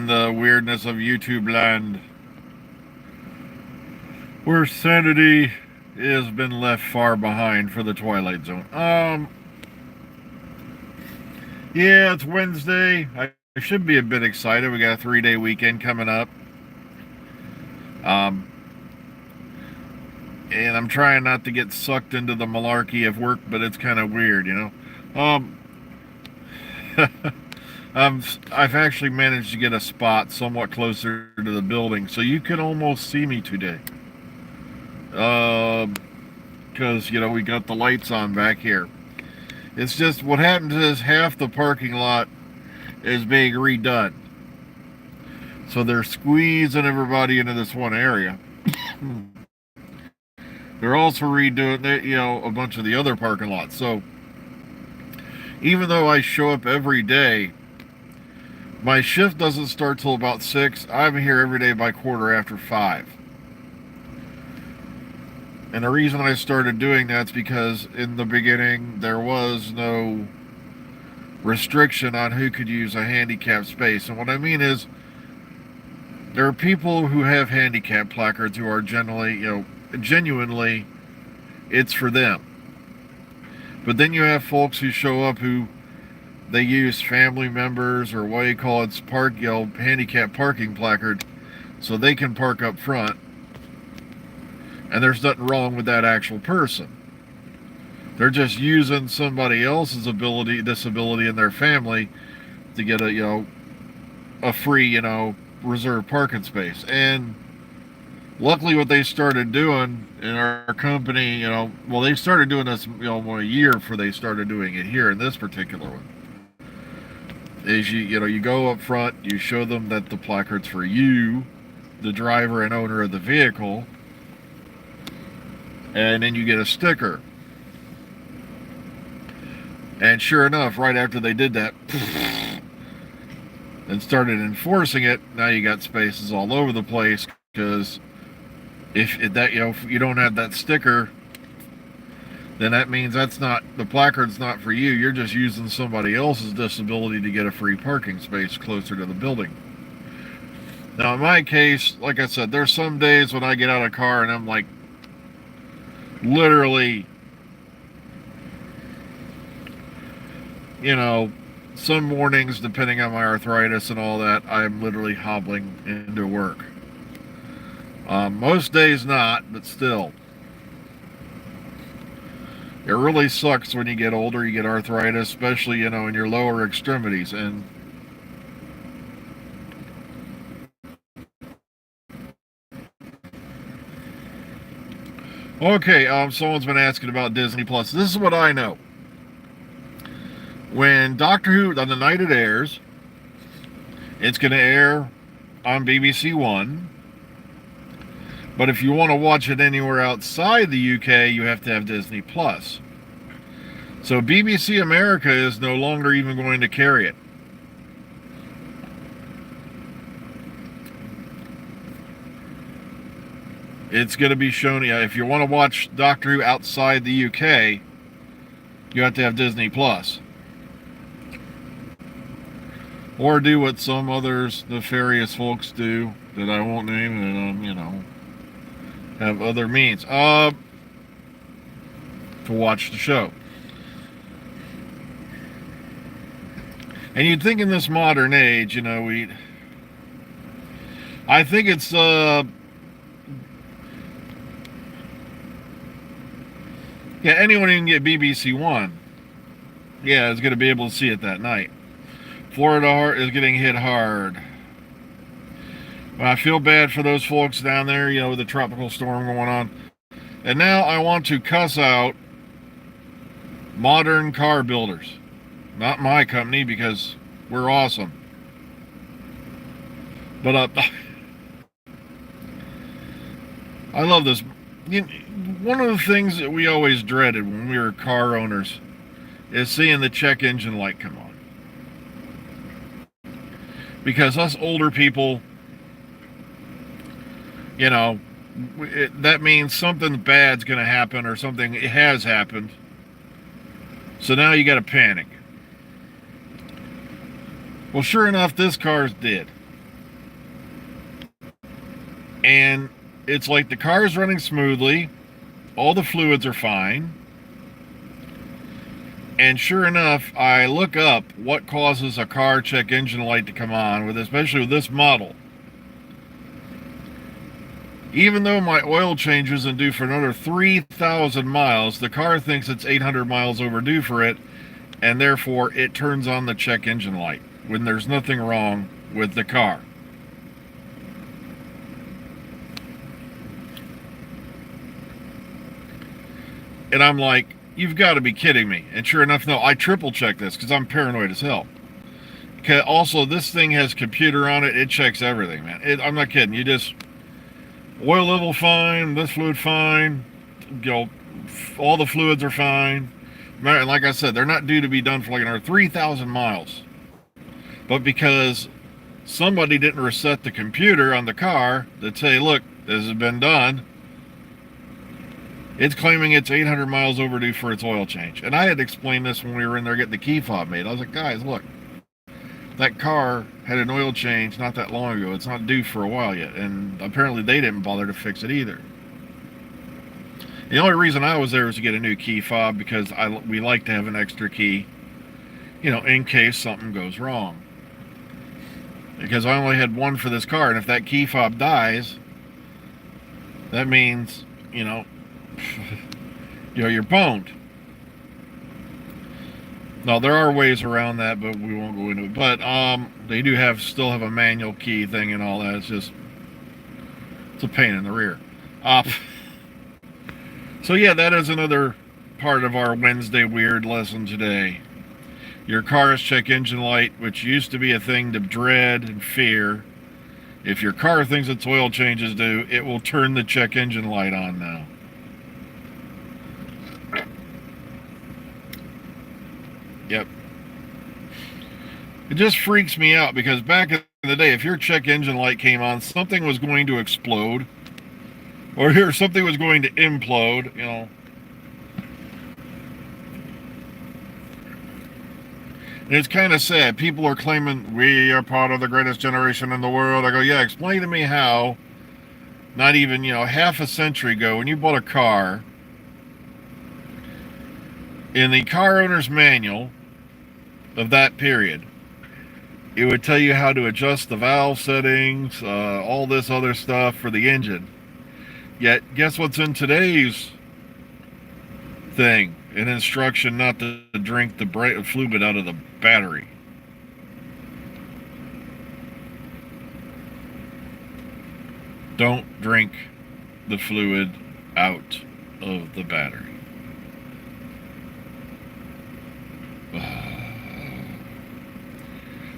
the weirdness of YouTube land, where sanity has been left far behind for the Twilight Zone. Yeah, it's Wednesday. I should be a bit excited. We got a 3-day weekend coming up. Um, and I'm trying not to get sucked into the malarkey of work, but it's kind of weird, you know. Um, I've actually managed to get a spot somewhat closer to the building, so you can almost see me today. Because, we got the lights on back here. It's just what happens is half the parking lot is being redone. So they're squeezing everybody into this one area. They're also redoing, a bunch of the other parking lots. So even though I show up every day, my shift doesn't start till about 6. I'm here every day by 5:15. And the reason I started doing that is because in the beginning there was no restriction on who could use a handicap space. And what I mean is, there are people who have handicap placards who are genuinely, it's for them. But then you have folks who show up who they use family members or what you call it's handicap parking placard so they can park up front. And there's nothing wrong with that actual person. They're just using somebody else's disability in their family to get a free, reserved parking space. And luckily what they started doing in our company, they started doing this, a year before they started doing it here in this particular one, is you go up front, you show them that the placard's for you, the driver and owner of the vehicle, and then you get a sticker. And sure enough, right after they did that and started enforcing it, now you got spaces all over the place, because if you don't have that sticker, then that means the placard's not for you. You're just using somebody else's disability to get a free parking space closer to the building. Now in my case, like I said, there's some days when I get out of the car and I'm like, literally, some mornings, depending on my arthritis and all that, I'm literally hobbling into work. Most days not, but still. It really sucks when you get older, you get arthritis, especially, in your lower extremities. And okay, someone's been asking about Disney Plus. This is what I know. When Doctor Who, on the night it airs, it's going to air on BBC One. But if you want to watch it anywhere outside the UK, you have to have Disney Plus. So BBC America is no longer even going to carry it. It's going to be shown, if you want to watch Doctor Who outside the UK, you have to have Disney Plus. Or do what some others nefarious folks do that I won't name, and have other means to watch the show. And you'd think in this modern age, I think it's anyone who can get BBC One, is going to be able to see it that night. Florida is getting hit hard. I feel bad for those folks down there, with the tropical storm going on. And now I want to cuss out Modern Car Builders. Not my company, because we're awesome. But I love this. One of the things that we always dreaded when we were car owners is seeing the check engine light come on. Because us older people, that means something bad's going to happen, or something has happened. So now you got to panic. Well, sure enough, this car's did. And it's like the car is running smoothly, all the fluids are fine. And sure enough, I look up what causes a car check engine light to come on, with especially with this model. Even though my oil change isn't due for another 3,000 miles, the car thinks it's 800 miles overdue for it, and therefore it turns on the check engine light when there's nothing wrong with the car. And I'm like, you've got to be kidding me. And sure enough, no, I triple check this because I'm paranoid as hell. Also, this thing has computer on it. It checks everything, man. I'm not kidding. You just, oil level fine, this fluid fine, you know, all the fluids are fine. And like I said, they're not due to be done for like another 3,000 miles. But because somebody didn't reset the computer on the car that say, look, this has been done, it's claiming it's 800 miles overdue for its oil change. And I had explained this when we were in there getting the key fob made. I was like, guys, look, that car had an oil change not that long ago. It's not due for a while yet. And apparently they didn't bother to fix it either. The only reason I was there was to get a new key fob because we like to have an extra key, you know, in case something goes wrong. Because I only had one for this car, and if that key fob dies, that means, you know, you're boned. Now there are ways around that, but we won't go into it. But they do still have a manual key thing and all that. It's a pain in the rear. So yeah, that is another part of our Wednesday weird lesson today. Your car's check engine light, which used to be a thing to dread and fear, if your car thinks its oil change is due, it will turn the check engine light on now. Yep. It just freaks me out because back in the day, if your check engine light came on, something was going to explode. Or something was going to implode, you know. And it's kind of sad. People are claiming we are part of the greatest generation in the world. I go, yeah, explain to me how, not even, you know, half a century ago, when you bought a car, in the car owner's manual of that period, it would tell you how to adjust the valve settings, all this other stuff for the engine. Yet, guess what's in today's thing? An instruction not to drink the fluid out of the battery. Don't drink the fluid out of the battery.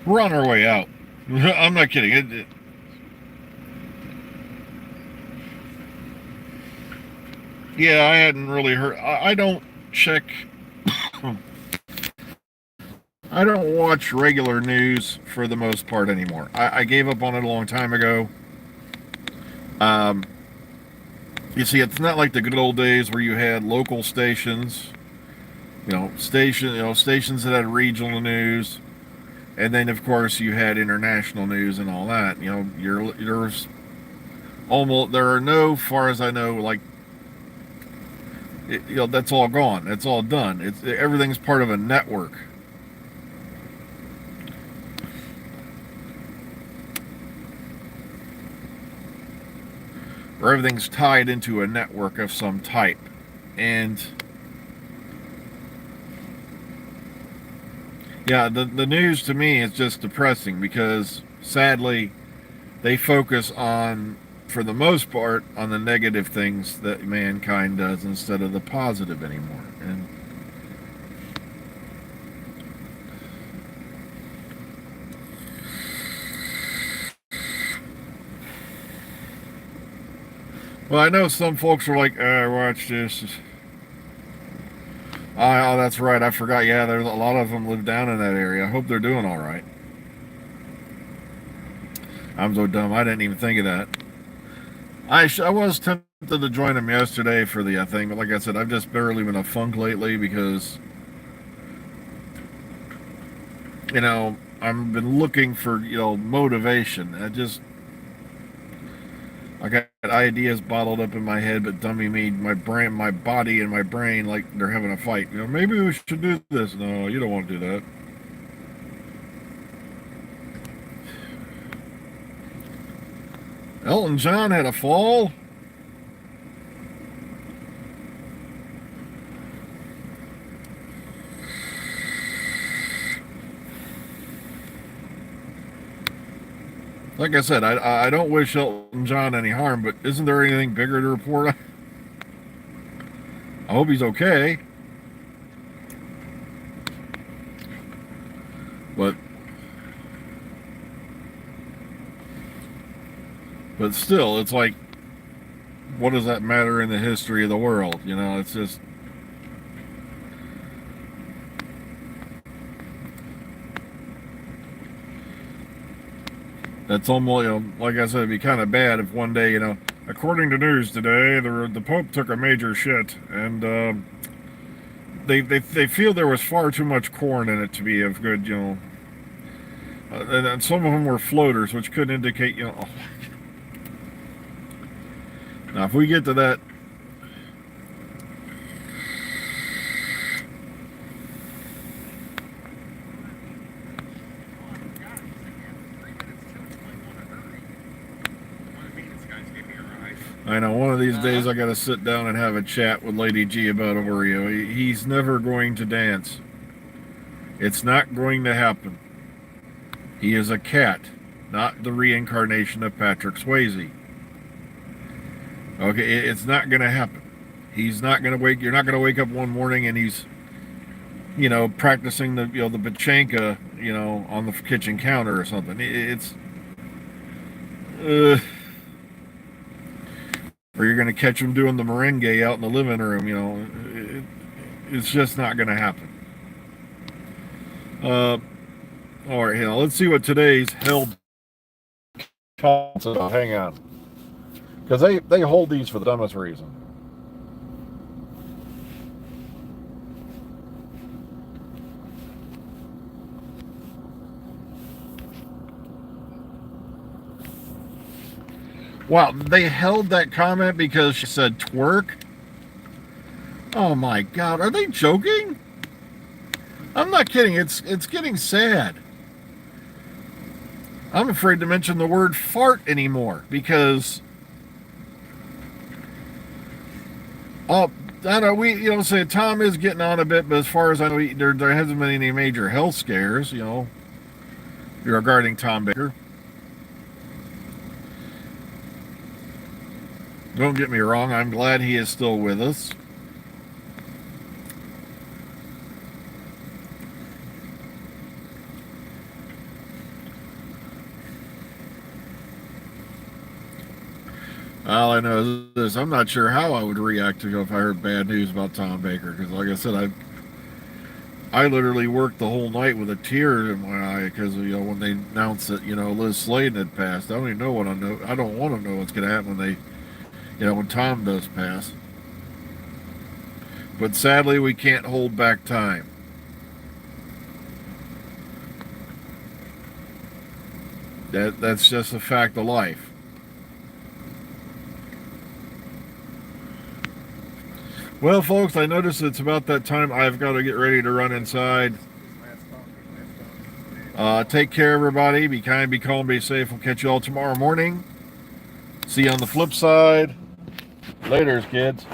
We're on our way out. I'm not kidding. Yeah, I hadn't really heard. I don't check. I don't watch regular news for the most part anymore. I gave up on it a long time ago. You see, it's not like the good old days where you had local stations, stations that had regional news, and then of course you had international news and all that. There's almost there are no, far as I know, like. That's all gone. That's all done. Everything's part of a network. Or everything's tied into a network of some type. And yeah, the news to me is just depressing because sadly they focus on, for the most part, on the negative things that mankind does instead of the positive anymore. And well, I know some folks are like, watch this. Oh, that's right. I forgot. Yeah, there's a lot of them live down in that area. I hope they're doing all right. I'm so dumb. I didn't even think of that. I was tempted to join them yesterday for the thing, but like I said, I've just barely been a funk lately because, I've been looking for, motivation. I got ideas bottled up in my head, but dummy me, my brain, my body, and my brain like they're having a fight. You know, maybe we should do this. No, you don't want to do that. Elton John had a fall. Like I said, I don't wish Elton John any harm, but isn't there anything bigger to report? I hope he's okay. But still, it's like, what does that matter in the history of the world? You know, it's just. That's almost, you know, like I said, it'd be kind of bad if one day, you know, according to news today, the Pope took a major shit, and they feel there was far too much corn in it to be of good, you know. And some of them were floaters, which could indicate, you know. Oh. Now, if we get to that. I know one of these days I got to sit down and have a chat with Lady G about Oreo. He's never going to dance. It's not going to happen. He is a cat, not the reincarnation of Patrick Swayze. Okay, it's not going to happen. He's not going to wake. You're not going to wake up one morning and he's, you know, practicing the, you know, the bachanka, you know, on the kitchen counter or something. It's. Or you're going to catch him doing the merengue out in the living room. You know, it's just not going to happen. All right, you know, let's see what today's held. Hang on, because they hold these for the dumbest reason. Wow, they held that comment because she said twerk? Oh my God, are they joking? I'm not kidding, it's getting sad. I'm afraid to mention the word fart anymore because, oh, I know we, you know, say Tom is getting on a bit, but as far as I know, there hasn't been any major health scares, you know, regarding Tom Baker. Don't get me wrong, I'm glad he is still with us. All I know is this: I'm not sure how I would react to if I heard bad news about Tom Baker. Because, like I said, I literally worked the whole night with a tear in my eye because, you know, when they announced that, you know, Liz Sladen had passed. I don't even know what I know. I don't want to know what's going to happen when they, you know, when Tom does pass. But sadly, we can't hold back time. That's just a fact of life. Well, folks, I notice it's about that time. I've got to get ready to run inside. Take care, everybody. Be kind, be calm, be safe. We'll catch you all tomorrow morning. See you on the flip side. Laters, kids.